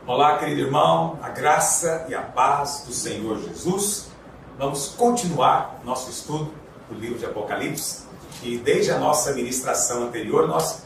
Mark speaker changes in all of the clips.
Speaker 1: Olá, querido irmão, a graça e a paz do Senhor Jesus. Vamos continuar nosso estudo do livro de Apocalipse. E desde a nossa ministração anterior, nós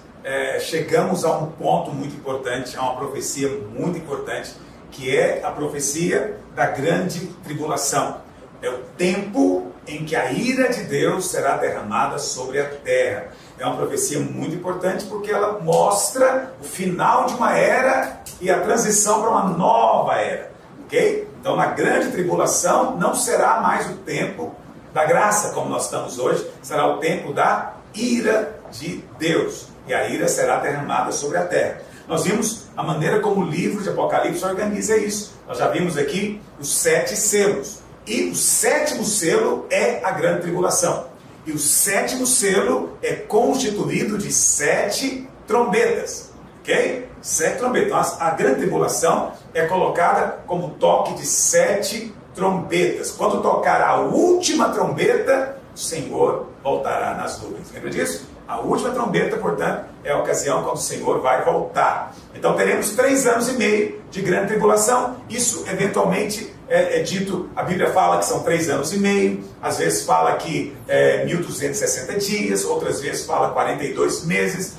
Speaker 1: chegamos a um ponto muito importante, a uma profecia muito importante, que é a profecia da grande tribulação. É o tempo em que a ira de Deus será derramada sobre a terra. É uma profecia muito importante porque ela mostra o final de uma era e a transição para uma nova era. Ok? Então, na grande tribulação, não será mais o tempo da graça, como nós estamos hoje, será o tempo da ira de Deus. E a ira será derramada sobre a terra. Nós vimos a maneira como o livro de Apocalipse organiza isso. Nós já vimos aqui os 7 selos. E o 7º selo é a grande tribulação. E o 7º selo é constituído de 7 trombetas. Ok? 7 trombetas. Então, a grande tribulação é colocada como toque de 7 trombetas. Quando tocar a última trombeta, o Senhor voltará nas nuvens. Lembra disso? A última trombeta, portanto, é a ocasião quando o Senhor vai voltar. Então teremos 3 anos e meio de grande tribulação. Isso, eventualmente, é dito, a Bíblia fala que são 3 anos e meio, às vezes fala que 1260 dias, outras vezes fala 42 meses,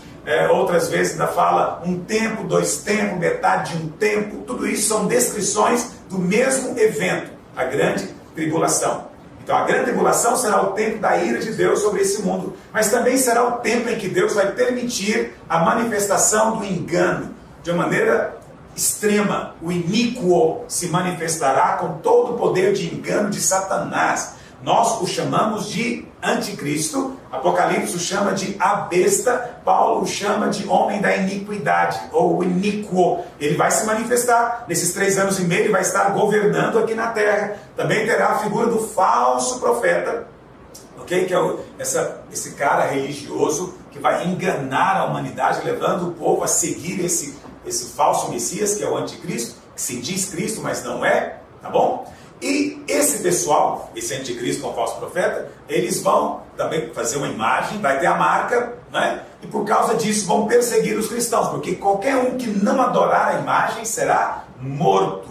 Speaker 1: outras vezes ainda fala um tempo, 2 tempos, metade de um tempo. Tudo isso são descrições do mesmo evento, a grande tribulação. Então a grande tribulação será o tempo da ira de Deus sobre esse mundo, mas também será o tempo em que Deus vai permitir a manifestação do engano, de uma maneira extrema. O iníquo se manifestará com todo o poder de engano de Satanás. Nós o chamamos de anticristo, Apocalipse o chama de a besta, Paulo o chama de homem da iniquidade, ou o iníquo. Ele vai se manifestar nesses 3 anos e meio, ele vai estar governando aqui na terra. Também terá a figura do falso profeta, okay? Que é esse cara religioso que vai enganar a humanidade, levando o povo a seguir esse falso Messias, que é o anticristo, que se diz Cristo, mas não é, tá bom? E esse pessoal, esse anticristo com o falso profeta, eles vão também fazer uma imagem, vai ter a marca, né? E por causa disso vão perseguir os cristãos, porque qualquer um que não adorar a imagem será morto.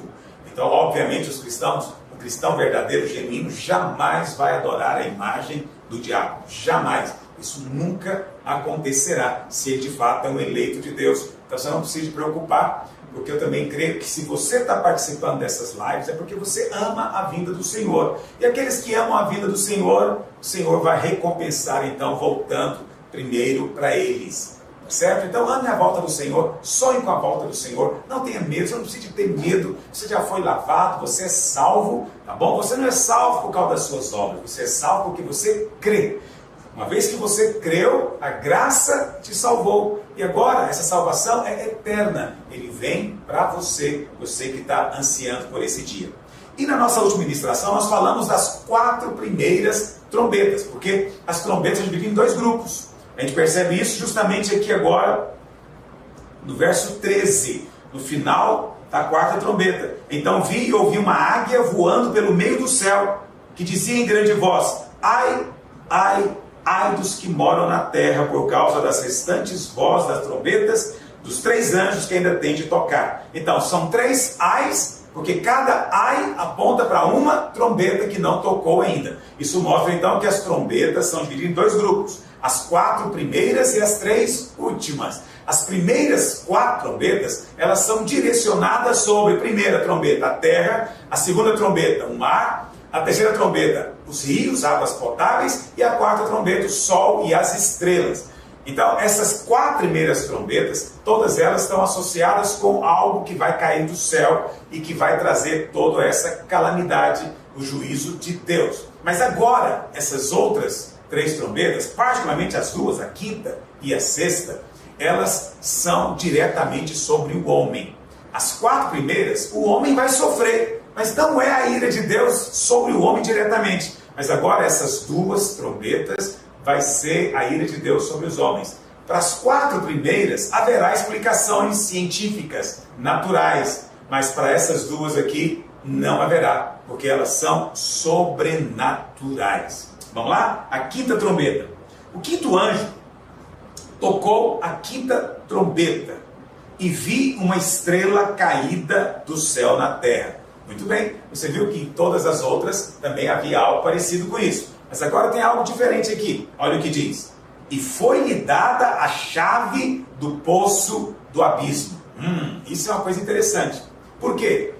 Speaker 1: Então, obviamente, os cristãos, o cristão verdadeiro, genuíno, jamais vai adorar a imagem do diabo. Jamais. Isso nunca acontecerá, se ele de fato é um eleito de Deus. Então você não precisa se preocupar, porque eu também creio que se você está participando dessas lives é porque você ama a vinda do Senhor. E aqueles que amam a vinda do Senhor, o Senhor vai recompensar, então, voltando primeiro para eles. Certo? Então ame a volta do Senhor, sonhe com a volta do Senhor, não tenha medo, você não precisa ter medo, você já foi lavado, você é salvo, tá bom? Você não é salvo por causa das suas obras, você é salvo porque você crê. Uma vez que você creu, a graça te salvou. E agora, essa salvação é eterna. Ele vem para você, você que está ansiando por esse dia. E na nossa última ministração, nós falamos das 4 primeiras trombetas, porque as trombetas são divididas em 2 grupos. A gente percebe isso justamente aqui agora, no verso 13, no final da 4ª trombeta. Então vi e ouvi uma águia voando pelo meio do céu, que dizia em grande voz: ai, ai, ai dos que moram na terra, por causa das restantes vozes das trombetas dos 3 anjos que ainda têm de tocar. Então, são 3 ais, porque cada ai aponta para uma trombeta que não tocou ainda. Isso mostra, então, que as trombetas são divididas em 2 grupos. As 4 primeiras e as 3 últimas. As primeiras 4 trombetas, elas são direcionadas sobre a primeira trombeta, a terra, a segunda trombeta, o mar, a terceira trombeta, os rios, águas potáveis, e a 4ª trombeta, o sol e as estrelas. Então, essas 4 primeiras trombetas, todas elas estão associadas com algo que vai cair do céu e que vai trazer toda essa calamidade, o juízo de Deus. Mas agora, essas outras 3 trombetas, particularmente as 2, a 5ª e a 6ª, elas são diretamente sobre o homem. As 4 primeiras, o homem vai sofrer, mas não é a ira de Deus sobre o homem diretamente. Mas agora essas 2 trombetas vai ser a ira de Deus sobre os homens. Para as 4 primeiras haverá explicações científicas, naturais. Mas para essas 2 aqui não haverá, porque elas são sobrenaturais. Vamos lá? A 5ª trombeta. O 5º anjo tocou a 5ª trombeta. e vi uma estrela caída do céu na terra. Muito bem, você viu que em todas as outras também havia algo parecido com isso. Mas agora tem algo diferente aqui. Olha o que diz. E foi-lhe dada a chave do poço do abismo. Isso é uma coisa interessante. Por quê?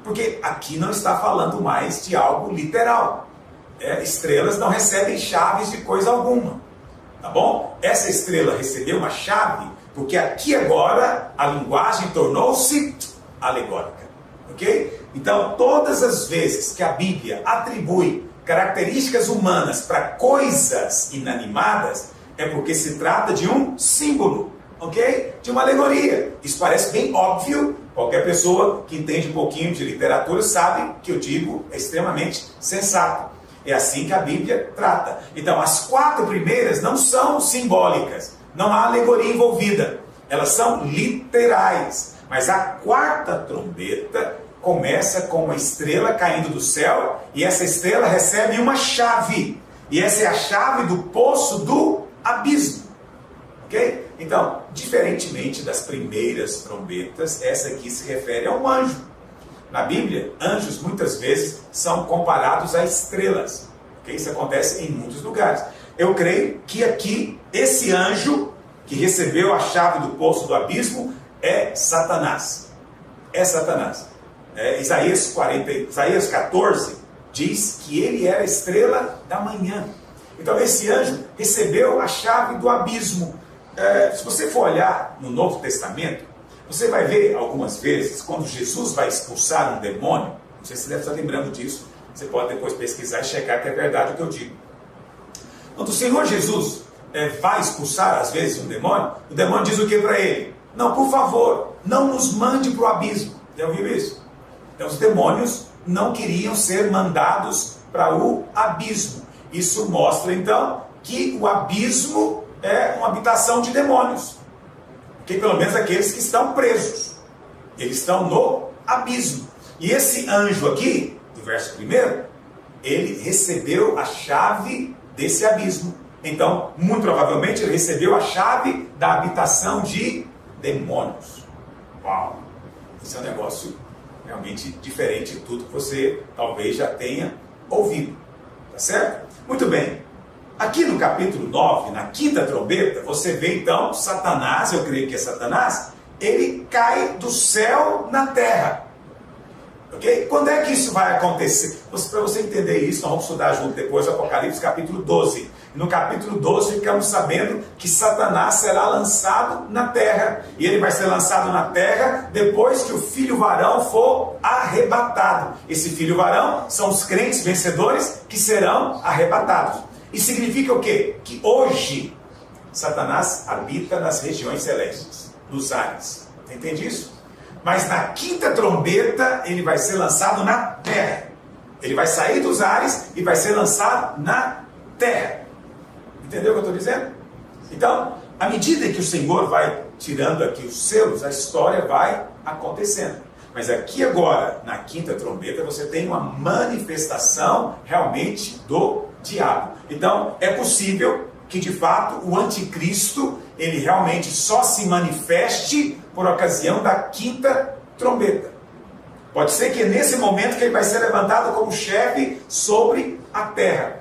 Speaker 1: Porque aqui não está falando mais de algo literal. Estrelas não recebem chaves de coisa alguma. Tá bom? Essa estrela recebeu uma chave porque aqui agora a linguagem tornou-se alegórica. Ok? Então, todas as vezes que a Bíblia atribui características humanas para coisas inanimadas, é porque se trata de um símbolo, ok? De uma alegoria. Isso parece bem óbvio. Qualquer pessoa que entende um pouquinho de literatura sabe que eu digo é extremamente sensato. É assim que a Bíblia trata. Então, as 4 primeiras não são simbólicas. Não há alegoria envolvida. Elas são literais. Mas a 4ª trombeta começa com uma estrela caindo do céu e essa estrela recebe uma chave. E essa é a chave do poço do abismo. Ok? Então, diferentemente das primeiras trombetas, essa aqui se refere a um anjo. Na Bíblia, anjos muitas vezes são comparados a estrelas. Okay? Isso acontece em muitos lugares. Eu creio que aqui, esse anjo que recebeu a chave do poço do abismo é Satanás. É Satanás. Isaías 14 diz que ele era a estrela da manhã. Então esse anjo recebeu a chave do abismo. Se você for olhar no Novo Testamento, você vai ver algumas vezes, quando Jesus vai expulsar um demônio, não sei se você deve estar lembrando disso, você pode depois pesquisar e checar que é verdade o que eu digo. Quando o Senhor Jesus vai expulsar às vezes um demônio, o demônio diz o que para ele? Não, por favor, não nos mande para o abismo. Já ouviu isso? Então os demônios não queriam ser mandados para o abismo. Isso mostra então que o abismo é uma habitação de demônios. Que pelo menos aqueles que estão presos. Eles estão no abismo. E esse anjo aqui, do verso 1, ele recebeu a chave desse abismo. Então, muito provavelmente, ele recebeu a chave da habitação de demônios. Uau! Isso é um negócio realmente diferente de tudo que você talvez já tenha ouvido. Tá certo? Muito bem. Aqui no capítulo 9, na 5ª trombeta, você vê então Satanás, eu creio que é Satanás, ele cai do céu na terra. Ok? Quando é que isso vai acontecer? Para você entender isso, nós vamos estudar junto depois o Apocalipse capítulo 12. No capítulo 12 ficamos sabendo que Satanás será lançado na terra. E ele vai ser lançado na terra depois que o filho varão for arrebatado. Esse filho varão são os crentes vencedores que serão arrebatados. E significa o quê? Que hoje Satanás habita nas regiões celestes, nos ares. Entende isso? Mas na 5ª trombeta ele vai ser lançado na terra. Ele vai sair dos ares e vai ser lançado na terra. Entendeu o que eu estou dizendo? Então, à medida que o Senhor vai tirando aqui os selos, a história vai acontecendo. Mas aqui agora, na 5ª trombeta, você tem uma manifestação realmente do diabo. Então, é possível que de fato o anticristo, ele realmente só se manifeste por ocasião da 5ª trombeta. Pode ser que é nesse momento que ele vai ser levantado como chefe sobre a terra.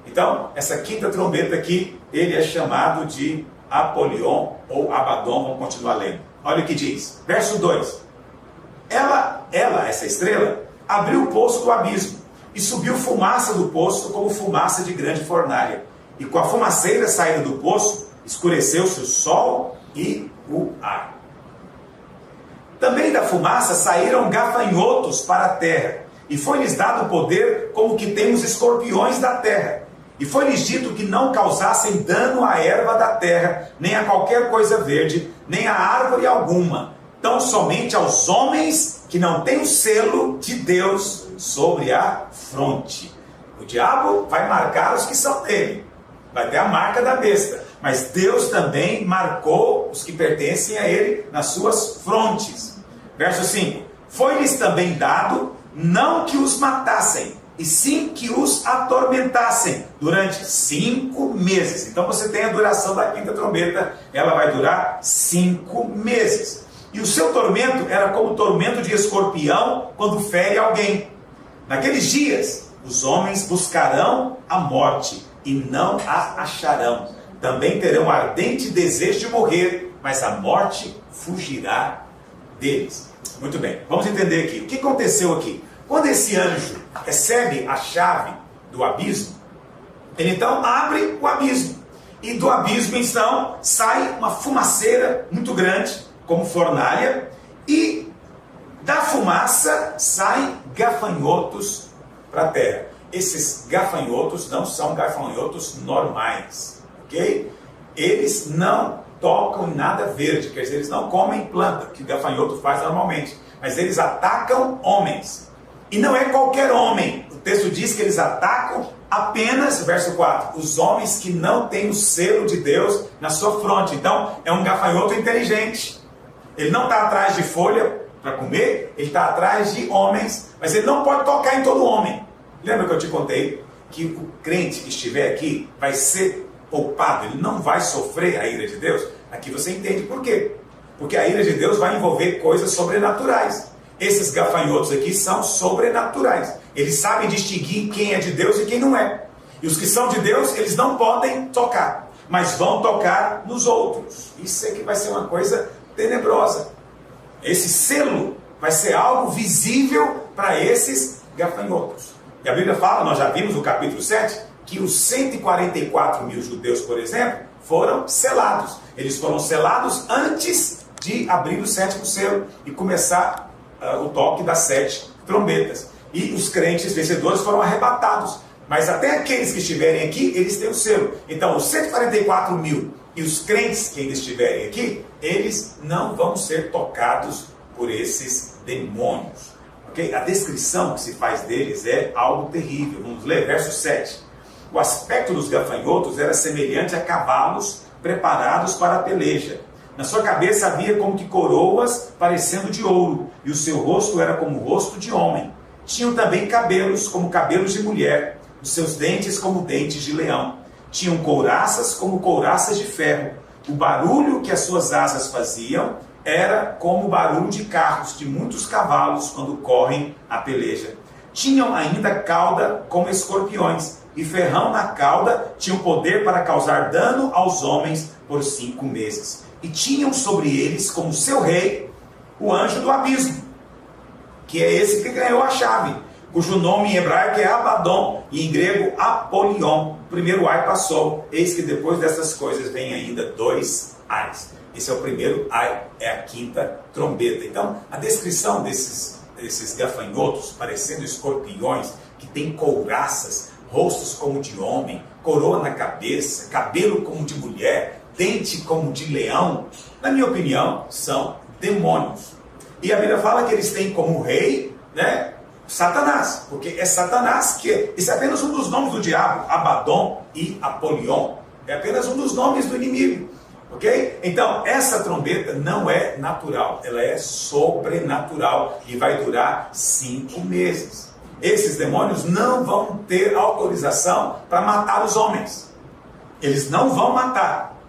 Speaker 1: Então, essa 5ª trombeta aqui, ele é chamado de Apolion ou Abaddon, vamos continuar lendo. Olha o que diz, verso 2. Ela, essa estrela, abriu o poço do abismo e subiu fumaça do poço como fumaça de grande fornalha. E com a fumaceira saída do poço, escureceu-se o sol e o ar. Também da fumaça saíram gafanhotos para a terra, e foi-lhes dado poder como que tem os escorpiões da terra. E foi-lhes dito que não causassem dano à erva da terra, nem a qualquer coisa verde, nem a árvore alguma, tão somente aos homens que não têm o selo de Deus sobre a fronte. O diabo vai marcar os que são dele, vai ter a marca da besta, mas Deus também marcou os que pertencem a ele nas suas frontes. Verso 5. Foi-lhes também dado não que os matassem, e sim que os atormentassem durante 5 meses. Então você tem a duração da 5ª trombeta, ela vai durar 5 meses. E o seu tormento era como o tormento de escorpião quando fere alguém. Naqueles dias, os homens buscarão a morte e não a acharão. Também terão ardente desejo de morrer, mas a morte fugirá deles. Muito bem, vamos entender aqui. O que aconteceu aqui? Quando esse anjo recebe a chave do abismo, ele então abre o abismo. E do abismo, então, sai uma fumaceira muito grande, como fornalha, e da fumaça saem gafanhotos para a terra. Esses gafanhotos não são gafanhotos normais, ok? Eles não tocam em nada verde, quer dizer, eles não comem planta, que o gafanhoto faz normalmente, mas eles atacam homens. E não é qualquer homem. O texto diz que eles atacam apenas, verso 4, os homens que não têm o selo de Deus na sua fronte. Então, é um gafanhoto inteligente. Ele não está atrás de folha para comer, ele está atrás de homens, mas ele não pode tocar em todo homem. Lembra que eu te contei que o crente que estiver aqui vai ser poupado, ele não vai sofrer a ira de Deus? Aqui você entende por quê. Porque a ira de Deus vai envolver coisas sobrenaturais. Esses gafanhotos aqui são sobrenaturais. Eles sabem distinguir quem é de Deus e quem não é. E os que são de Deus, eles não podem tocar, mas vão tocar nos outros. Isso é que vai ser uma coisa tenebrosa. Esse selo vai ser algo visível para esses gafanhotos. E a Bíblia fala, nós já vimos no capítulo 7, que os 144 mil judeus, por exemplo, foram selados. Eles foram selados antes de abrir o 7º selo e começar o toque das 7 trombetas. E os crentes vencedores foram arrebatados. Mas até aqueles que estiverem aqui, eles têm o selo. Então, os 144 mil e os crentes que ainda estiverem aqui, eles não vão ser tocados por esses demônios. Okay? A descrição que se faz deles é algo terrível. Vamos ler, verso 7. O aspecto dos gafanhotos era semelhante a cavalos preparados para a peleja. Na sua cabeça havia como que coroas parecendo de ouro, e o seu rosto era como o rosto de homem. Tinham também cabelos como cabelos de mulher, os seus dentes como dentes de leão. Tinham couraças como couraças de ferro. O barulho que as suas asas faziam era como o barulho de carros de muitos cavalos quando correm a peleja. Tinham ainda cauda como escorpiões, e ferrão na cauda tinham poder para causar dano aos homens por 5 meses. E tinham sobre eles como seu rei o anjo do abismo, que é esse que ganhou a chave, cujo nome em hebraico é Abaddon e em grego Apolion. O primeiro ai passou, eis que depois dessas coisas vem ainda 2 ais. Esse é o primeiro ai, é a 5ª trombeta. Então, a descrição desses gafanhotos, parecendo escorpiões, que têm couraças, rostos como de homem, coroa na cabeça, cabelo como de mulher, dente como de leão, na minha opinião, são demônios. E a Bíblia fala que eles têm como rei, né, Satanás, porque é Satanás que... Esse é apenas um dos nomes do diabo, Abaddon e Apolion. É apenas um dos nomes do inimigo. Ok? Então, essa trombeta não é natural, ela é sobrenatural e vai durar 5 meses. Esses demônios não vão ter autorização para matar os homens. Eles não vão matar,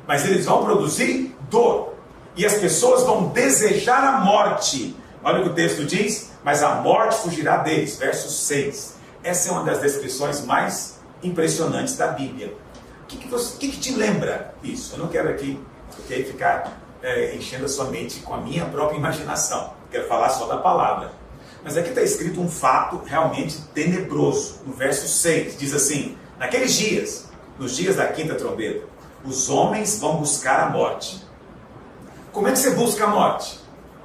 Speaker 1: mas eles vão produzir dor. E as pessoas vão desejar a morte. Olha o que o texto diz, mas a morte fugirá deles. Verso 6. Essa é uma das descrições mais impressionantes da Bíblia. O que te lembra isso? Eu não quero aqui ficar enchendo a sua mente com a minha própria imaginação. Quero falar só da palavra. Mas aqui está escrito um fato realmente tenebroso. No verso 6, diz assim: naqueles dias, nos dias da 5ª trombeta, os homens vão buscar a morte. Como é que você busca a morte?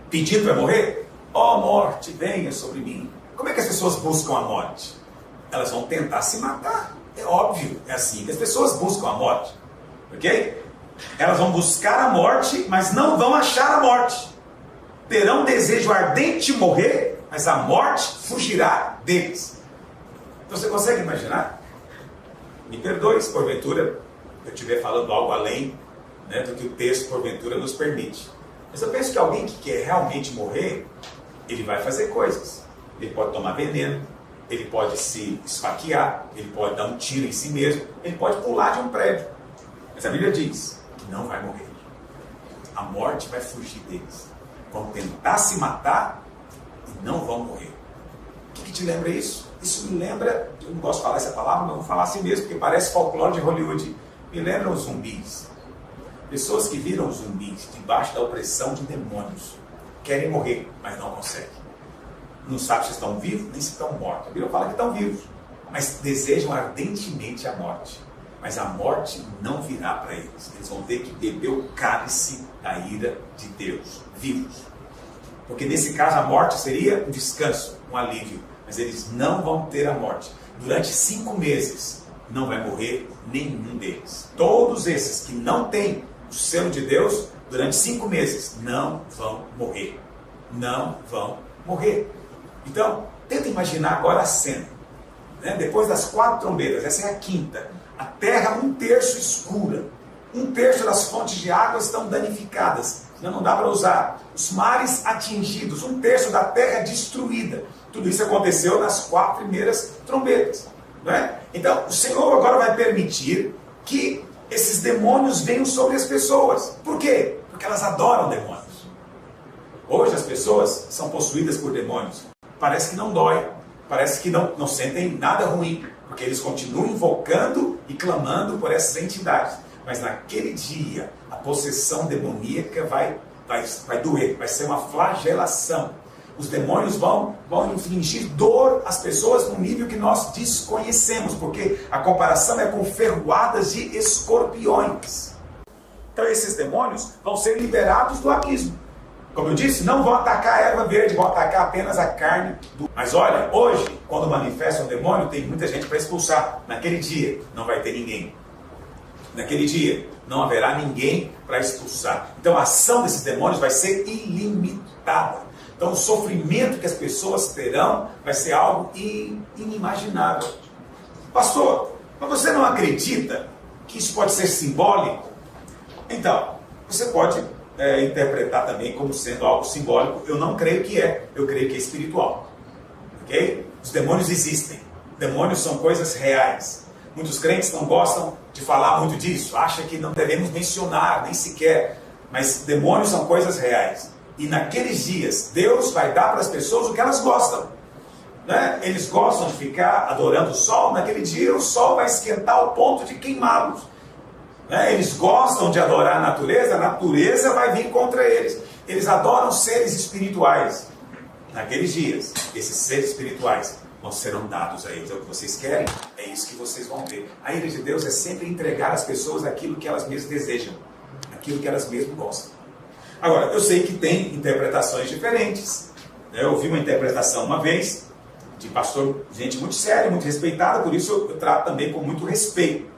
Speaker 1: Pedindo para morrer? Ó morte, venha sobre mim. Como é que as pessoas buscam a morte? Elas vão tentar se matar. É óbvio, é assim que as pessoas buscam a morte. Ok? Elas vão buscar a morte, mas não vão achar a morte. Terão desejo ardente de morrer, mas a morte fugirá deles. Então você consegue imaginar? Me perdoe se porventura eu estiver falando algo além, né, do que o texto porventura nos permite. Mas eu penso que alguém que quer realmente morrer, ele vai fazer coisas. Ele pode tomar veneno, ele pode se esfaquear, ele pode dar um tiro em si mesmo, ele pode pular de um prédio. Mas a Bíblia diz que não vai morrer. A morte vai fugir deles. vão tentar se matar e não vão morrer. O que te lembra isso? Isso me lembra, eu não gosto de falar essa palavra, mas vou falar assim mesmo, porque parece folclore de Hollywood. Me lembra os zumbis. Pessoas que viram zumbis debaixo da opressão de demônios. Querem morrer, mas não conseguem. Não sabem se estão vivos, nem se estão mortos. A Bíblia fala que estão vivos, mas desejam ardentemente a morte. Mas a morte não virá para eles. Eles vão ter que beber o cálice da ira de Deus, vivos. Porque nesse caso a morte seria um descanso, um alívio. Mas eles não vão ter a morte. Durante 5 meses não vai morrer nenhum deles. Todos esses que não têm o selo de Deus, durante 5 meses não vão morrer. Não vão morrer. Então, tenta imaginar agora a cena. Depois das 4 trombetas, essa é a quinta. A terra 1/3 escura. 1/3 das fontes de água estão danificadas. Não dá para usar. Os mares atingidos. 1/3 da terra destruída. Tudo isso aconteceu nas 4 primeiras trombetas. Então, o Senhor agora vai permitir que esses demônios venham sobre as pessoas. Por quê? Porque elas adoram demônios. Hoje as pessoas são possuídas por demônios. Parece que não dói. Parece que não sentem nada ruim. Porque eles continuam invocando e clamando por essas entidades. Mas naquele dia, a possessão demoníaca vai doer. Vai ser uma flagelação. Os demônios vão infligir dor às pessoas num nível que nós desconhecemos. Porque a comparação é com ferroadas de escorpiões. Então esses demônios vão ser liberados do abismo. Como eu disse, não vão atacar a erva verde, vão atacar apenas a carne. Mas olha, hoje, quando manifesta um demônio, tem muita gente para expulsar. Naquele dia, não vai ter ninguém. Naquele dia, não haverá ninguém para expulsar. Então a ação desses demônios vai ser ilimitada. Então o sofrimento que as pessoas terão vai ser algo inimaginável. Pastor, mas você não acredita que isso pode ser simbólico? Então, você pode interpretar também como sendo algo simbólico. Eu não creio que é. Eu creio que é espiritual. Ok? Os demônios existem. Demônios são coisas reais. Muitos crentes não gostam de falar muito disso. Acham que não devemos mencionar, nem sequer. Mas demônios são coisas reais. E naqueles dias, Deus vai dar para as pessoas o que elas gostam. Eles gostam de ficar adorando o sol. Naquele dia, o sol vai esquentar ao ponto de queimá-los. Eles gostam de adorar a natureza vai vir contra eles. Eles adoram seres espirituais. Naqueles dias, esses seres espirituais serão dados a eles. É o que vocês querem, é isso que vocês vão ter. A ira de Deus é sempre entregar às pessoas aquilo que elas mesmas desejam, aquilo que elas mesmas gostam. Agora, eu sei que tem interpretações diferentes. Eu ouvi uma interpretação uma vez, de pastor, gente muito séria, muito respeitada, por isso eu trato também com muito respeito.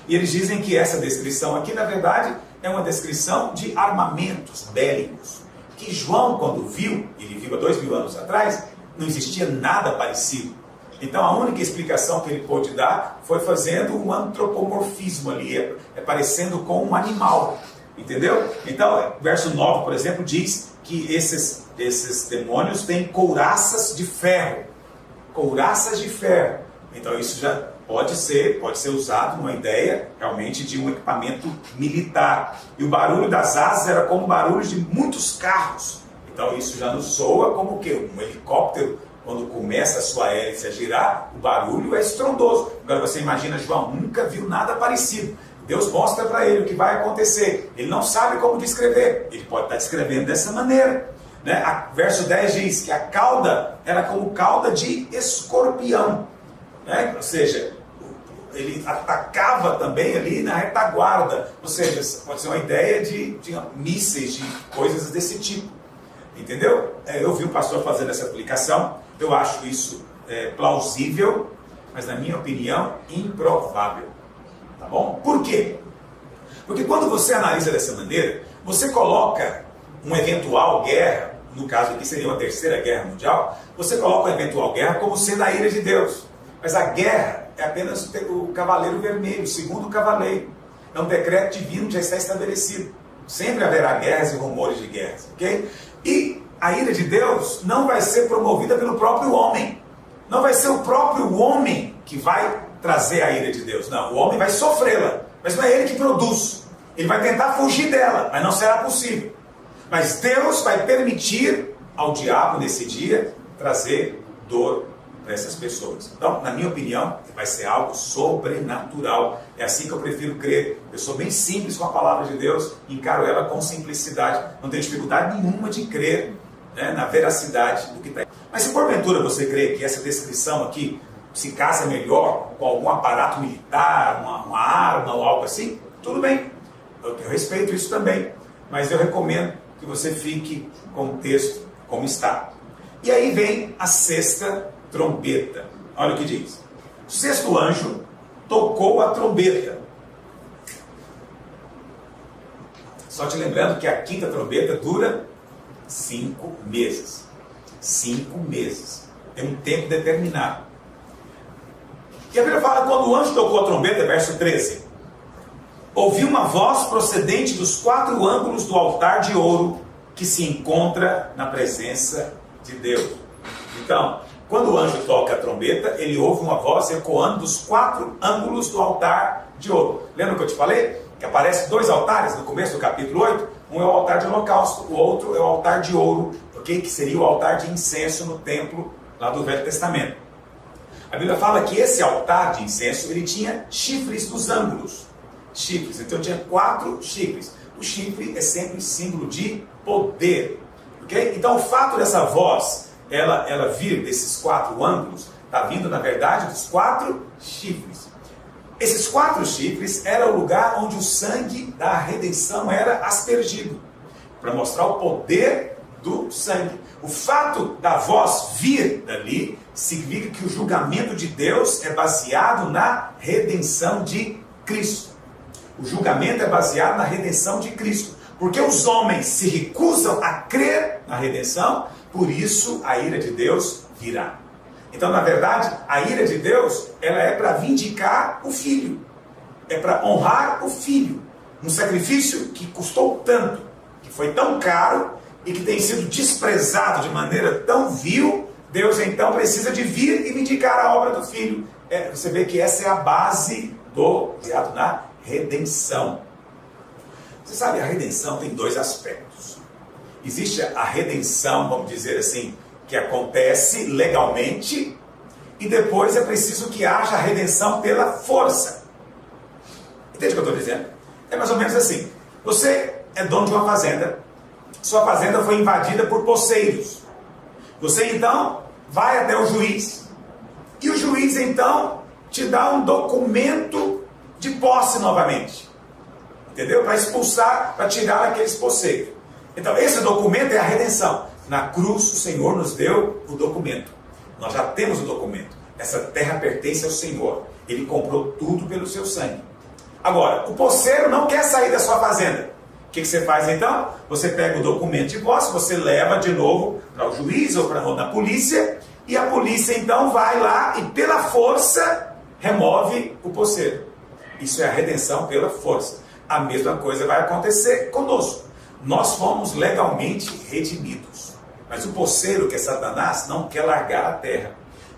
Speaker 1: E eles dizem que essa descrição aqui, na verdade, é uma descrição de armamentos bélicos. Que João, quando viu, ele viu há 2000 anos atrás, não existia nada parecido. Então a única explicação que ele pôde dar foi fazendo um antropomorfismo ali, parecendo com um animal. Entendeu? Então, verso 9, por exemplo, diz que esses demônios têm couraças de ferro. Couraças de ferro. Então isso já pode ser usado numa ideia realmente de um equipamento militar. E o barulho das asas era como o barulho de muitos carros. Então isso já nos soa como o quê? Um helicóptero, quando começa a sua hélice a girar, o barulho é estrondoso. Agora você imagina, João nunca viu nada parecido. Deus mostra para ele o que vai acontecer. Ele não sabe como descrever. Ele pode estar descrevendo dessa maneira. Verso 10 diz que a cauda era como cauda de escorpião. Ou seja, ele atacava também ali na retaguarda. Ou seja, pode ser uma ideia de mísseis, de coisas desse tipo. Entendeu? Eu vi um pastor fazendo essa aplicação. Eu acho isso plausível, mas na minha opinião, improvável. Tá bom? Por quê? Porque quando você analisa dessa maneira, você coloca uma eventual guerra, no caso aqui seria uma terceira guerra mundial, você coloca uma eventual guerra como sendo a ira de Deus. Mas a guerra é apenas o cavaleiro vermelho, o segundo cavaleiro. É um decreto divino que já está estabelecido. Sempre haverá guerras e rumores de guerras, ok? E a ira de Deus não vai ser promovida pelo próprio homem. Não vai ser o próprio homem que vai trazer a ira de Deus. Não, o homem vai sofrê-la, mas não é ele que produz. Ele vai tentar fugir dela, mas não será possível. Mas Deus vai permitir ao diabo nesse dia trazer dor para essas pessoas. Então, na minha opinião, vai ser algo sobrenatural. É assim que eu prefiro crer. Eu sou bem simples com a palavra de Deus, encaro ela com simplicidade. Não tenho dificuldade nenhuma de crer, né, na veracidade do que está aí. Mas se porventura você crê que essa descrição aqui se casa melhor com algum aparato militar, uma arma ou algo assim, tudo bem. Eu respeito isso também. Mas eu recomendo que você fique com o texto como está. E aí vem a sexta trombeta. Olha o que diz. O sexto anjo tocou a trombeta. Só te lembrando que a quinta trombeta dura 5 meses. 5 meses. Tem um tempo determinado. E a Bíblia fala, quando o anjo tocou a trombeta, verso 13, ouvi uma voz procedente dos 4 ângulos do altar de ouro que se encontra na presença de Deus. Então, quando o anjo toca a trombeta, ele ouve uma voz ecoando dos 4 ângulos do altar de ouro. Lembra que eu te falei? Que aparece 2 altares no começo do capítulo 8. Um é o altar de holocausto, o outro é o altar de ouro, okay? Que seria o altar de incenso no templo lá do Velho Testamento. A Bíblia fala que esse altar de incenso, ele tinha chifres nos ângulos. Chifres, então tinha 4 chifres. O chifre é sempre símbolo de poder. Okay? Então o fato dessa voz ela vir desses 4 ângulos, está vindo na verdade dos 4 chifres. Esses 4 chifres era o lugar onde o sangue da redenção era aspergido, para mostrar o poder do sangue. O fato da voz vir dali significa que o julgamento de Deus é baseado na redenção de Cristo. O julgamento é baseado na redenção de Cristo. Porque os homens se recusam a crer na redenção, por isso a ira de Deus virá. Então, na verdade, a ira de Deus, ela é para vindicar o Filho. É para honrar o Filho. Um sacrifício que custou tanto, que foi tão caro e que tem sido desprezado de maneira tão vil, Deus então precisa de vir e vindicar a obra do Filho. Você vê que essa é a base baseado na redenção. Você sabe, a redenção tem 2 aspectos. Existe a redenção, vamos dizer assim, que acontece legalmente, e depois é preciso que haja a redenção pela força. Entende o que eu estou dizendo? É mais ou menos assim. Você é dono de uma fazenda, sua fazenda foi invadida por poceiros. Você então vai até o juiz, e o juiz então te dá um documento de posse novamente. Entendeu? Para expulsar, para tirar aqueles poceiros. Então, esse documento é a redenção. Na cruz, o Senhor nos deu o documento. Nós já temos o documento. Essa terra pertence ao Senhor. Ele comprou tudo pelo seu sangue. Agora, o poceiro não quer sair da sua fazenda. O que você faz então? Você pega o documento de posse, você leva de novo para o juiz ou para a polícia, e a polícia então vai lá e pela força remove o poceiro. Isso é a redenção pela força. A mesma coisa vai acontecer conosco. Nós fomos legalmente redimidos. Mas o poceiro, que é Satanás, não quer largar a terra.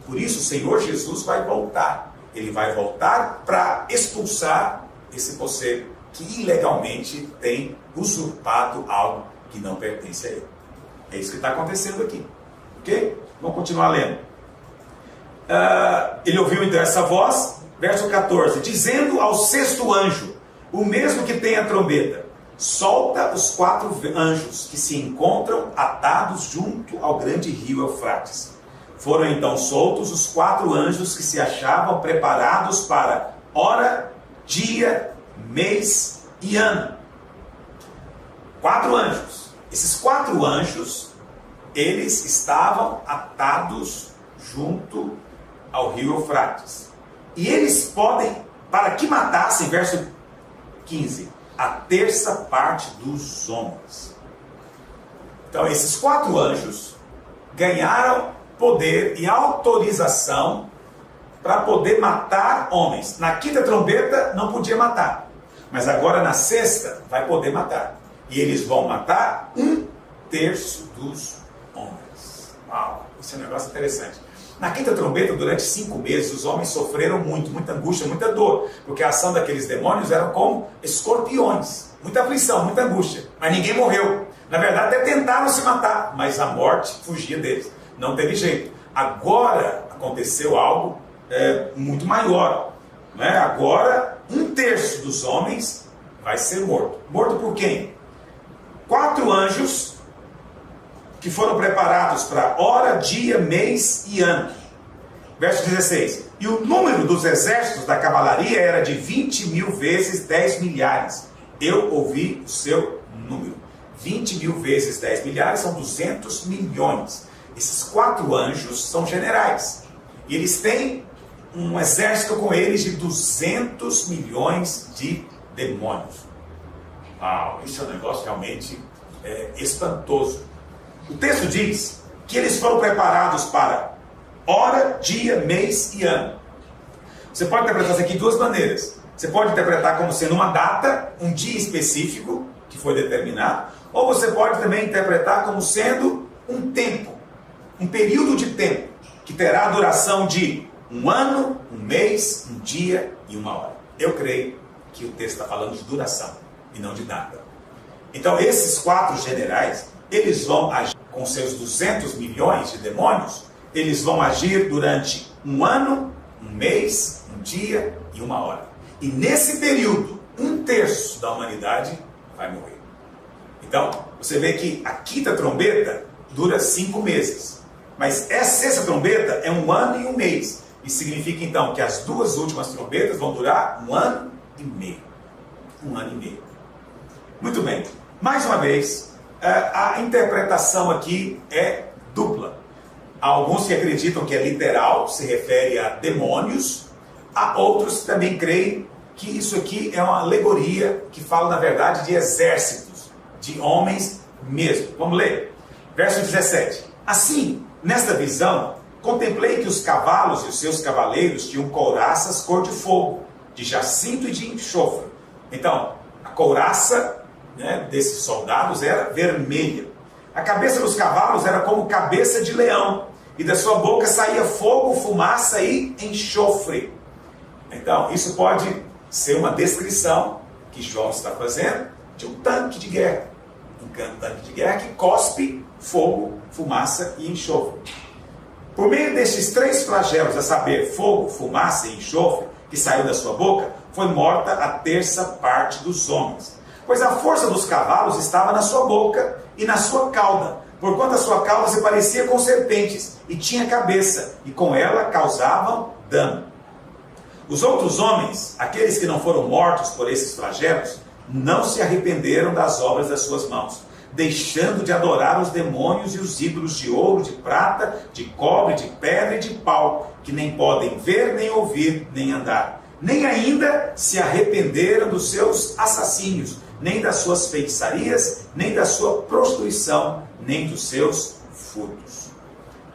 Speaker 1: Por isso o Senhor Jesus vai voltar. Ele vai voltar para expulsar esse poceiro que ilegalmente tem usurpado algo que não pertence a ele. É isso que está acontecendo aqui. Ok? Vamos continuar lendo. Ele ouviu então essa voz, verso 14, dizendo ao sexto anjo, o mesmo que tem a trombeta, solta os 4 anjos que se encontram atados junto ao grande rio Eufrates. Foram então soltos os 4 anjos que se achavam preparados para hora, dia, mês e ano. 4 anjos. Esses 4 anjos, eles estavam atados junto ao rio Eufrates. E eles podem, para que matassem, verso 15, a terça parte dos homens. Então esses 4 anjos ganharam poder e autorização para poder matar homens. Na quinta trombeta não podia matar, mas agora na sexta vai poder matar. E eles vão matar 1/3 dos homens. Uau, esse é um negócio interessante. Na quinta trombeta, durante 5 meses, os homens sofreram muito, muita angústia, muita dor, porque a ação daqueles demônios era como escorpiões, muita aflição, muita angústia, mas ninguém morreu. Na verdade, até tentaram se matar, mas a morte fugia deles. Não teve jeito. Agora aconteceu algo muito maior. Né? Agora, 1/3 dos homens vai ser morto. Morto por quem? 4 anjos que foram preparados para hora, dia, mês e ano. Verso 16. E o número dos exércitos da cavalaria era de 20.000 vezes 10 milhares. Eu ouvi o seu número. 20.000 vezes 10 milhares são 200 milhões. Esses 4 anjos são generais. E eles têm um exército com eles de 200 milhões de demônios. Uau, isso é um negócio realmente espantoso. O texto diz que eles foram preparados para hora, dia, mês e ano. Você pode interpretar isso aqui de 2 maneiras. Você pode interpretar como sendo uma data, um dia específico que foi determinado, ou você pode também interpretar como sendo um tempo, um período de tempo, que terá a duração de 1 ano, 1 mês, 1 dia e 1 hora. Eu creio que o texto está falando de duração e não de data. Então esses 4 generais, eles vão agir com seus 200 milhões de demônios, eles vão agir durante 1 ano, 1 mês, 1 dia e 1 hora. E nesse período, 1/3 da humanidade vai morrer. Então, você vê que a 5ª trombeta dura 5 meses. Mas essa 6ª trombeta é 1 ano e 1 mês. Isso significa, então, que as 2 últimas trombetas vão durar 1 ano e meio. 1 ano e meio. Muito bem. Mais uma vez, a interpretação aqui é dupla. Há alguns que acreditam que é literal, se refere a demônios. Há outros que também creem que isso aqui é uma alegoria que fala, na verdade, de exércitos, de homens mesmo. Vamos ler. Verso 17. Assim, nesta visão, contemplei que os cavalos e os seus cavaleiros tinham couraças cor de fogo, de jacinto e de enxofre. Então, a couraça, né, desses soldados era vermelha. A cabeça dos cavalos era como cabeça de leão, e da sua boca saía fogo, fumaça e enxofre. Então, isso pode ser uma descrição que João está fazendo de um tanque de guerra. Um tanque de guerra que cospe fogo, fumaça e enxofre. Por meio destes 3 flagelos, a saber, fogo, fumaça e enxofre, que saiu da sua boca, foi morta a 1/3 parte dos homens. Pois a força dos cavalos estava na sua boca e na sua cauda, porquanto a sua cauda se parecia com serpentes, e tinha cabeça, e com ela causavam dano. Os outros homens, aqueles que não foram mortos por esses flagelos, não se arrependeram das obras das suas mãos, deixando de adorar os demônios e os ídolos de ouro, de prata, de cobre, de pedra e de pau, que nem podem ver, nem ouvir, nem andar. Nem ainda se arrependeram dos seus assassínios, nem das suas feitiçarias, nem da sua prostituição, nem dos seus furtos.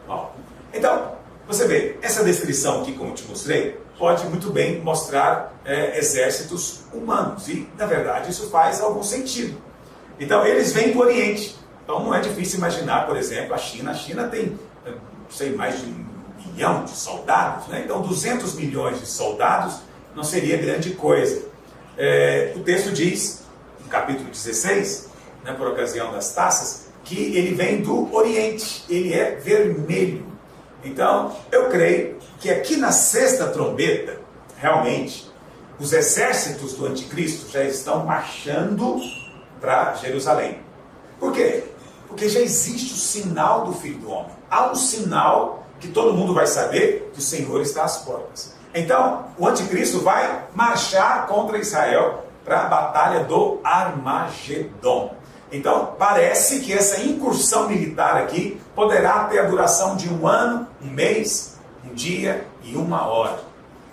Speaker 1: Bom, então, você vê, essa descrição aqui, como eu te mostrei, pode muito bem mostrar exércitos humanos. E, na verdade, isso faz algum sentido. Então, eles vêm do Oriente. Então, não é difícil imaginar, por exemplo, a China. A China tem, mais de 1 milhão de soldados. Né? Então, 200 milhões de soldados não seria grande coisa. O texto diz, no capítulo 16, né, por ocasião das taças, que ele vem do Oriente. Ele é vermelho. Então, eu creio que aqui na 6ª trombeta, realmente, os exércitos do anticristo já estão marchando para Jerusalém. Por quê? Porque já existe o sinal do Filho do Homem. Há um sinal que todo mundo vai saber que o Senhor está às portas. Então, o anticristo vai marchar contra Israel para a batalha do Armagedon. Então, parece que essa incursão militar aqui poderá ter a duração de 1 ano, 1 mês, 1 dia e 1 hora.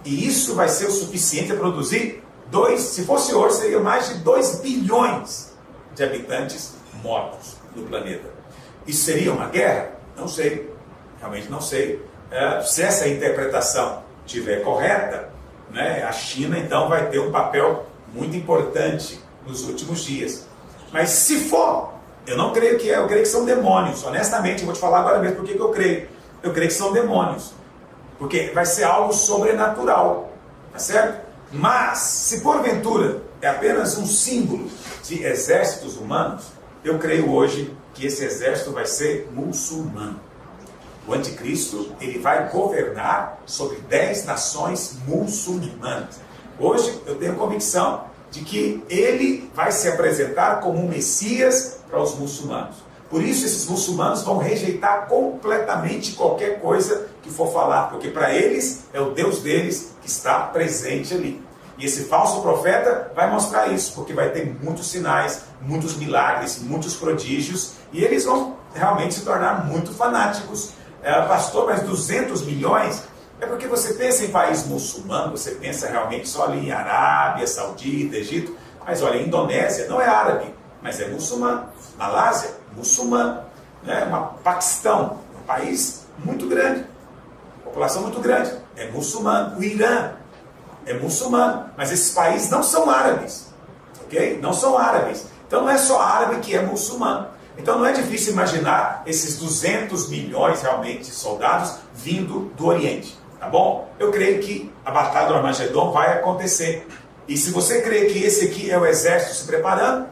Speaker 1: E isso vai ser o suficiente a produzir se fosse hoje, seria mais de 2 bilhões de habitantes mortos no planeta. Isso seria uma guerra? Não sei. Realmente não sei. Se essa interpretação estiver correta, né, a China então vai ter um papel muito importante nos últimos dias. Mas se for, eu não creio que eu creio que são demônios. Honestamente, eu vou te falar agora mesmo porque que eu creio. Eu creio que são demônios. Porque vai ser algo sobrenatural. Tá certo? Mas, se porventura é apenas um símbolo de exércitos humanos, eu creio hoje que esse exército vai ser muçulmano. O anticristo, ele vai governar sobre 10 nações muçulmanas. Hoje eu tenho convicção de que ele vai se apresentar como um Messias para os muçulmanos. Por isso esses muçulmanos vão rejeitar completamente qualquer coisa que for falar, porque para eles é o Deus deles que está presente ali. E esse falso profeta vai mostrar isso, porque vai ter muitos sinais, muitos milagres, muitos prodígios, e eles vão realmente se tornar muito fanáticos. Pastor, mas 200 milhões? É porque você pensa em país muçulmano, você pensa realmente só ali em Arábia Saudita, Egito, mas olha, Indonésia não é árabe, mas é muçulmano. Malásia, muçulmano. Paquistão, um país muito grande, população muito grande, é muçulmano. O Irã é muçulmano, mas esses países não são árabes, ok? Não são árabes. Então não é só árabe que é muçulmano. Então não é difícil imaginar esses 200 milhões realmente de soldados vindo do Oriente, tá bom? Eu creio que a batalha do Armagedon vai acontecer. E se você crê que esse aqui é o exército se preparando,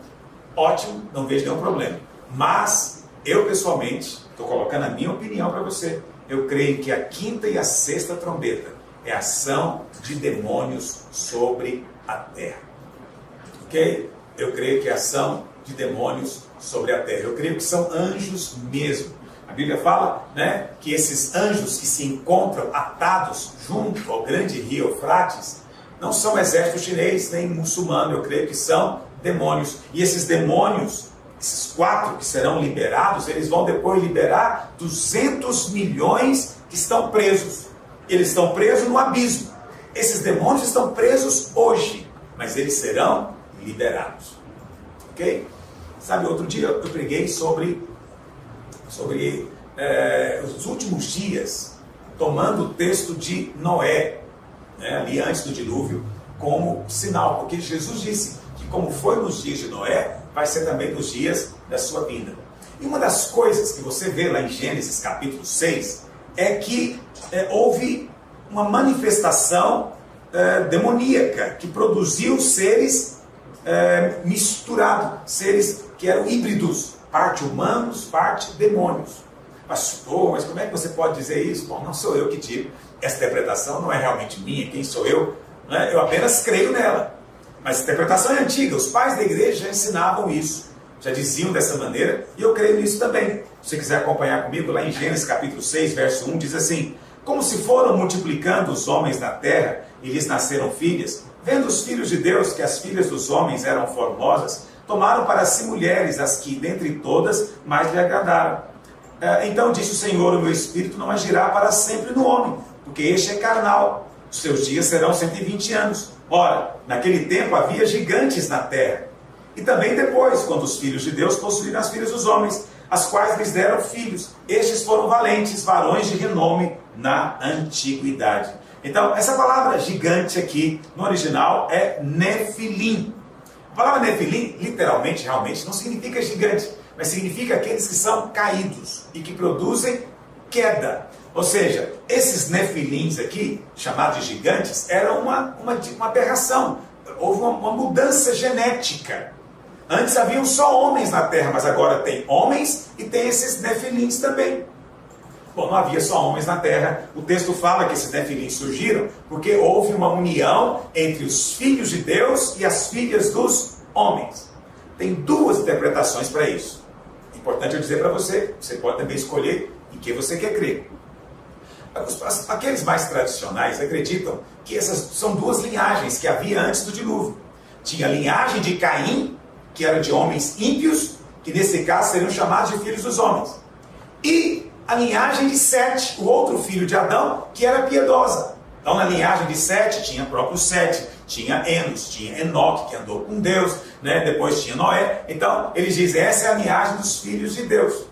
Speaker 1: ótimo, não vejo nenhum problema. Mas eu pessoalmente estou colocando a minha opinião para você. Eu creio que a 5ª e a 6ª trombeta é a ação de demônios sobre a terra. Ok? Eu creio que é a ação de demônios sobre a terra. Eu creio que são anjos mesmo. A Bíblia fala, né, que esses anjos que se encontram atados junto ao grande rio Eufrates não são exército chinês nem muçulmano. Eu creio que são demônios. E esses demônios, esses 4 que serão liberados, eles vão depois liberar 200 milhões que estão presos. Eles estão presos no abismo. Esses demônios estão presos hoje, mas eles serão liberados. Ok? Sabe, outro dia eu preguei sobre os últimos dias, tomando o texto de Noé, né, ali antes do dilúvio, como sinal, porque Jesus disse que como foi nos dias de Noé, vai ser também nos dias da sua vinda. E uma das coisas que você vê lá em Gênesis capítulo 6, é que houve uma manifestação demoníaca, que produziu seres misturados, seres que eram híbridos, parte humanos, parte demônios. Pastor, mas como é que você pode dizer isso? Bom, não sou eu que digo, essa interpretação não é realmente minha, quem sou eu? Eu apenas creio nela. Mas a interpretação é antiga, os pais da igreja já ensinavam isso, já diziam dessa maneira, e eu creio nisso também. Se você quiser acompanhar comigo, lá em Gênesis capítulo 6, verso 1, diz assim: como se foram multiplicando os homens na terra, e lhes nasceram filhas, vendo os filhos de Deus que as filhas dos homens eram formosas, tomaram para si mulheres, as que dentre todas mais lhe agradaram. Então disse o Senhor: o meu espírito não agirá para sempre no homem, porque este é carnal, os seus dias serão 120 anos. Ora, naquele tempo havia gigantes na terra. E também depois, quando os filhos de Deus possuíram as filhas dos homens, as quais lhes deram filhos. Estes foram valentes, varões de renome na antiguidade. Então, essa palavra gigante aqui, no original, é Nefilim. A palavra Nefilim, literalmente, realmente, não significa gigante, mas significa aqueles que são caídos e que produzem queda. Ou seja, esses Nefilins aqui, chamados de gigantes, eram uma aberração. Houve uma mudança genética. Antes haviam só homens na terra, mas agora tem homens e tem esses Nefilins também. Bom, não havia só homens na terra. O texto fala que esses Nefilins surgiram porque houve uma união entre os filhos de Deus e as filhas dos homens. Tem 2 interpretações para isso. É importante eu dizer para você, você pode também escolher em que você quer crer. Aqueles mais tradicionais acreditam que essas são 2 linhagens que havia antes do dilúvio. Tinha a linhagem de Caim, que era de homens ímpios, que nesse caso seriam chamados de filhos dos homens. E a linhagem de Sete, o outro filho de Adão, que era piedosa. Então na linhagem de Sete tinha próprio Sete, tinha Enos, tinha Enoque, que andou com Deus, né? Depois tinha Noé. Então eles dizem, essa é a linhagem dos filhos de Deus.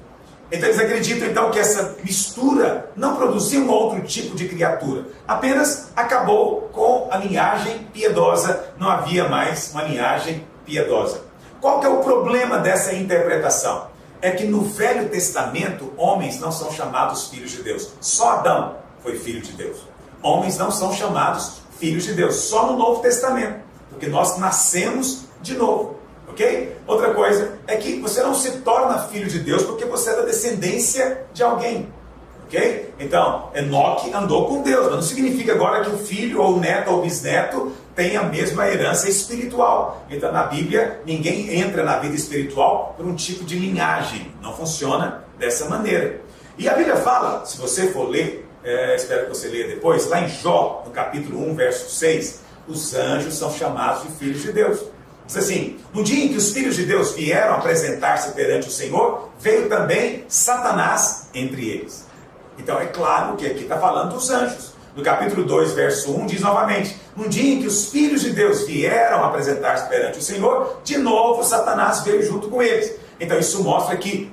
Speaker 1: Então eles acreditam então que essa mistura não produzia um outro tipo de criatura, apenas acabou com a linhagem piedosa, não havia mais uma linhagem piedosa. Qual que é o problema dessa interpretação? É que no Velho Testamento, homens não são chamados filhos de Deus. Só Adão foi filho de Deus. Homens não são chamados filhos de Deus. Só no Novo Testamento. Porque nós nascemos de novo. Ok? Outra coisa é que você não se torna filho de Deus porque você é da descendência de alguém. Ok? Então, Enoque andou com Deus, mas não significa agora que o filho, ou o neto, ou o bisneto tem a mesma herança espiritual. Então, na Bíblia, ninguém entra na vida espiritual por um tipo de linhagem. Não funciona dessa maneira. E a Bíblia fala, se você for ler, espero que você leia depois, lá em Jó, no capítulo 1, verso 6, os anjos são chamados de filhos de Deus. Diz assim: no dia em que os filhos de Deus vieram apresentar-se perante o Senhor, veio também Satanás entre eles. Então é claro que aqui está falando dos anjos. No capítulo 2, verso 1, diz novamente: no dia em que os filhos de Deus vieram apresentar-se perante o Senhor, de novo Satanás veio junto com eles. Então isso mostra que,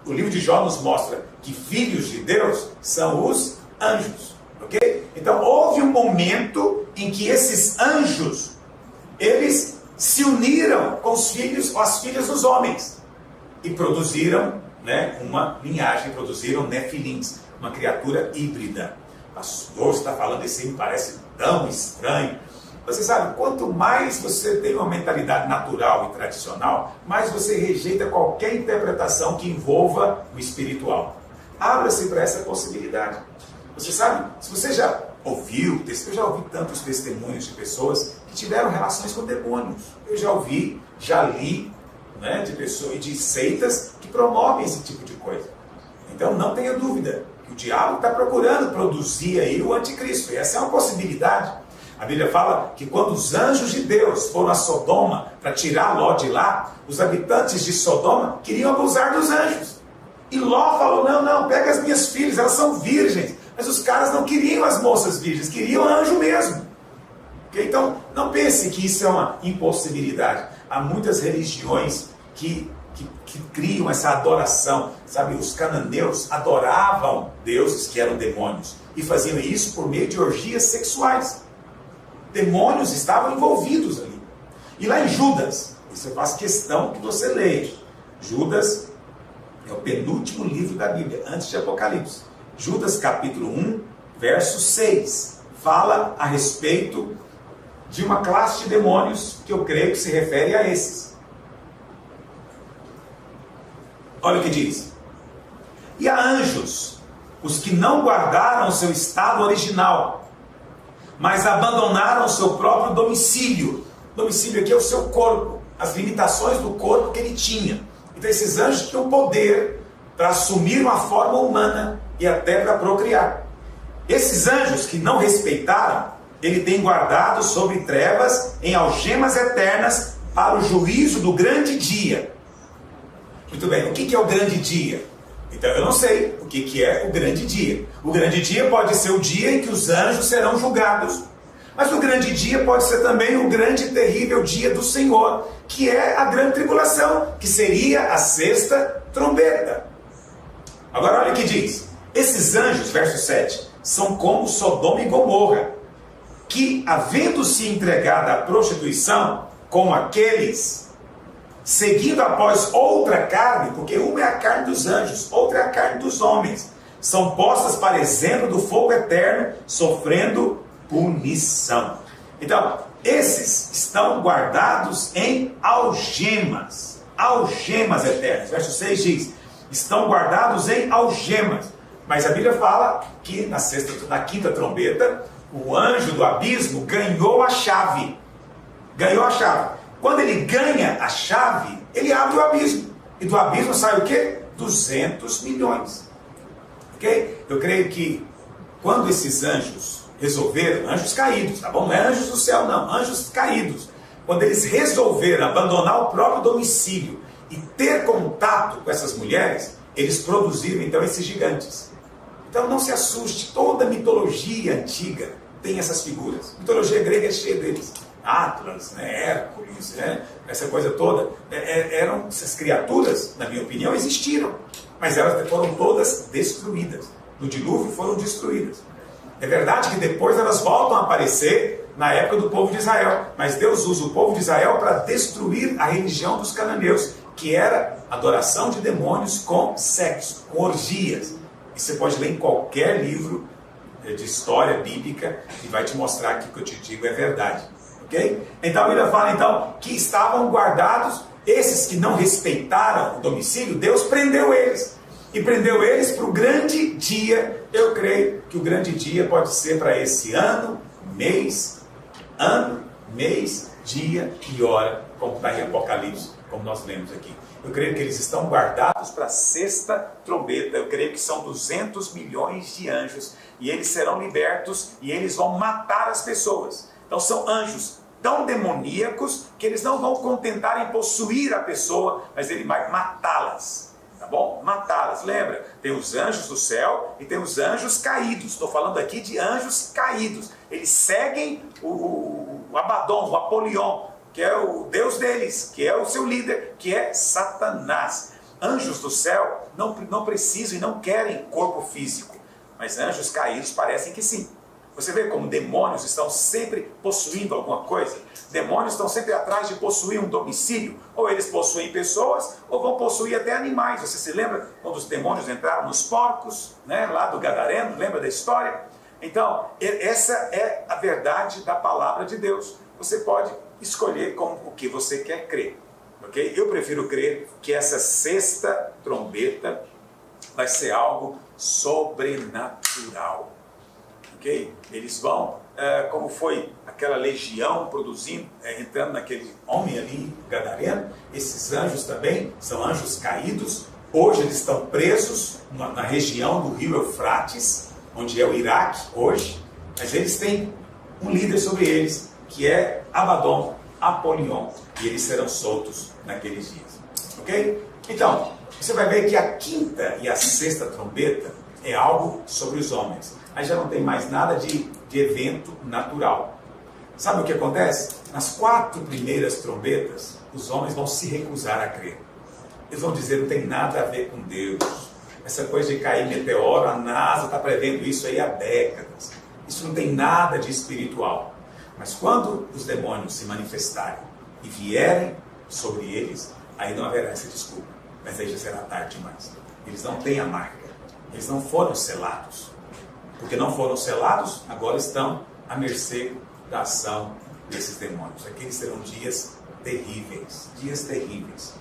Speaker 1: o livro de Jó nos mostra que filhos de Deus são os anjos. Ok? Então houve um momento em que esses anjos, eles se uniram com os filhos ou as filhas dos homens e produziram, né, uma linhagem, produziram nefilins, uma criatura híbrida. O pastor está falando isso aí, me parece tão estranho. Você sabe, quanto mais você tem uma mentalidade natural e tradicional, mais você rejeita qualquer interpretação que envolva o espiritual. Abra-se para essa possibilidade. Você sabe, se você já ouviu, eu já ouvi tantos testemunhos de pessoas que tiveram relações com demônios. Eu já ouvi, já li, né, de pessoas e de seitas que promovem esse tipo de coisa. Então não tenha dúvida que o diabo está procurando produzir aí o anticristo. E essa é uma possibilidade. A Bíblia fala que quando os anjos de Deus foram a Sodoma para tirar Ló de lá, os habitantes de Sodoma queriam abusar dos anjos. E Ló falou: não, pega as minhas filhas, elas são virgens. Mas os caras não queriam as moças virgens, queriam anjo mesmo. Okay? Então, não pense que isso é uma impossibilidade. Há muitas religiões que criam essa adoração. Sabe, os cananeus adoravam deuses que eram demônios. E faziam isso por meio de orgias sexuais. Demônios estavam envolvidos ali. E lá em Judas, isso eu faço questão que você leia. Judas é o penúltimo livro da Bíblia, antes de Apocalipse. Judas capítulo 1, verso 6, fala a respeito de uma classe de demônios que eu creio que se refere a esses. Olha o que diz: e a anjos, os que não guardaram o seu estado original, mas abandonaram o seu próprio domicílio. Domicílio aqui é o seu corpo, as limitações do corpo que ele tinha. Então esses anjos tinham poder para assumir uma forma humana e até para procriar. Esses anjos que não respeitaram, ele tem guardado sobre trevas em algemas eternas para o juízo do grande dia. Muito bem, o que é o grande dia? Então eu não sei o que é o grande dia. O grande dia pode ser o dia em que os anjos serão julgados. Mas o grande dia pode ser também o grande e terrível dia do Senhor, que é a grande tribulação, que seria a sexta trombeta. Agora olha o que diz: esses anjos, verso 7, são como Sodoma e Gomorra, que, havendo-se entregado à prostituição, como aqueles, seguindo após outra carne, porque uma é a carne dos anjos, outra é a carne dos homens, são postas para exemplo do fogo eterno, sofrendo punição. Então, esses estão guardados em algemas eternas. Verso 6 diz: estão guardados em algemas. Mas a Bíblia fala que na quinta trombeta, o anjo do abismo ganhou a chave. Ganhou a chave. Quando ele ganha a chave, ele abre o abismo. E do abismo sai o quê? 200 milhões. Ok? Eu creio que quando esses anjos resolveram, anjos caídos, tá bom? Não é anjos do céu, não, anjos caídos. Quando eles resolveram abandonar o próprio domicílio e ter contato com essas mulheres, eles produziram então esses gigantes. Então não se assuste, toda mitologia antiga tem essas figuras. A mitologia grega é cheia deles. Atlas, né, Hércules, né, essa coisa toda. Eram essas criaturas, na minha opinião, existiram. Mas elas foram todas destruídas. No dilúvio foram destruídas. É verdade que depois elas voltam a aparecer na época do povo de Israel. Mas Deus usa o povo de Israel para destruir a religião dos cananeus, que era adoração de demônios com sexo, com orgias. E você pode ler em qualquer livro de história bíblica e vai te mostrar que o que eu te digo é verdade. Ok? Então a Bíblia fala então que estavam guardados, esses que não respeitaram o domicílio, Deus prendeu eles. E prendeu eles para o grande dia. Eu creio que o grande dia pode ser para esse ano, mês, dia e hora, como está em Apocalipse, como nós lemos aqui. Eu creio que eles estão guardados para a sexta trombeta. Eu creio que são 200 milhões de anjos. E eles serão libertos e eles vão matar as pessoas. Então são anjos tão demoníacos que eles não vão contentar em possuir a pessoa, mas ele vai matá-las. Tá bom? Matá-las. Lembra? Tem os anjos do céu e tem os anjos caídos. Estou falando aqui de anjos caídos. Eles seguem o Abaddon, o Apolion, que é o Deus deles, que é o seu líder, que é Satanás. Anjos do céu não precisam e não querem corpo físico, mas anjos caídos parecem que sim. Você vê como demônios estão sempre possuindo alguma coisa? Demônios estão sempre atrás de possuir um domicílio. Ou eles possuem pessoas, ou vão possuir até animais. Você se lembra quando os demônios entraram nos porcos, né, lá do Gadareno? Lembra da história? Então, essa é a verdade da palavra de Deus. Você pode escolher com o que você quer crer. Okay? Eu prefiro crer que essa sexta trombeta vai ser algo sobrenatural. Okay? Eles vão, como foi aquela legião produzindo, entrando naquele homem ali, Gadareno. Esses anjos também são anjos caídos. Hoje eles estão presos na região do rio Eufrates, onde é o Iraque hoje. Mas eles têm um líder sobre eles, que é Abaddon, Apolion, e eles serão soltos naqueles dias. Ok? Então, você vai ver que a quinta e a sexta trombeta é algo sobre os homens. Aí já não tem mais nada de evento natural. Sabe o que acontece? Nas 4 primeiras trombetas, os homens vão se recusar a crer. Eles vão dizer, não tem nada a ver com Deus. Essa coisa de cair meteoro, a NASA está prevendo isso aí há décadas. Isso não tem nada de espiritual. Mas quando os demônios se manifestarem e vierem sobre eles, aí não haverá essa desculpa. Mas aí já será tarde demais. Eles não têm a marca. Eles não foram selados. Porque não foram selados, agora estão à mercê da ação desses demônios. Aqueles serão dias terríveis. Dias terríveis.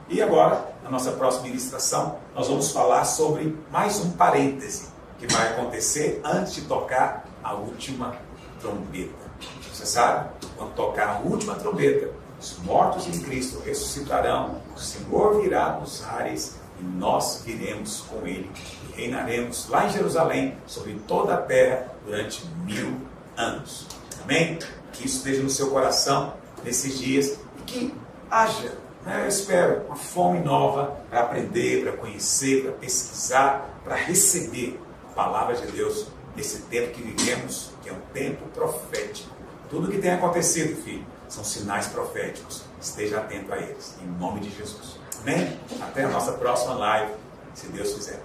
Speaker 1: E agora, na nossa próxima ministração, nós vamos falar sobre mais um parêntese que vai acontecer antes de tocar a última trombeta. Você sabe, quando tocar a última trombeta, os mortos em Cristo ressuscitarão, o Senhor virá nos ares e nós viremos com Ele e reinaremos lá em Jerusalém sobre toda a terra durante 1000 anos. Amém? Que isso esteja no seu coração nesses dias e que haja, eu espero, uma fome nova para aprender, para conhecer, para pesquisar, para receber a palavra de Deus nesse tempo que vivemos, que é um tempo profético. Tudo que tem acontecido, filho, são sinais proféticos. Esteja atento a eles, em nome de Jesus. Amém? Até a nossa próxima live, se Deus quiser.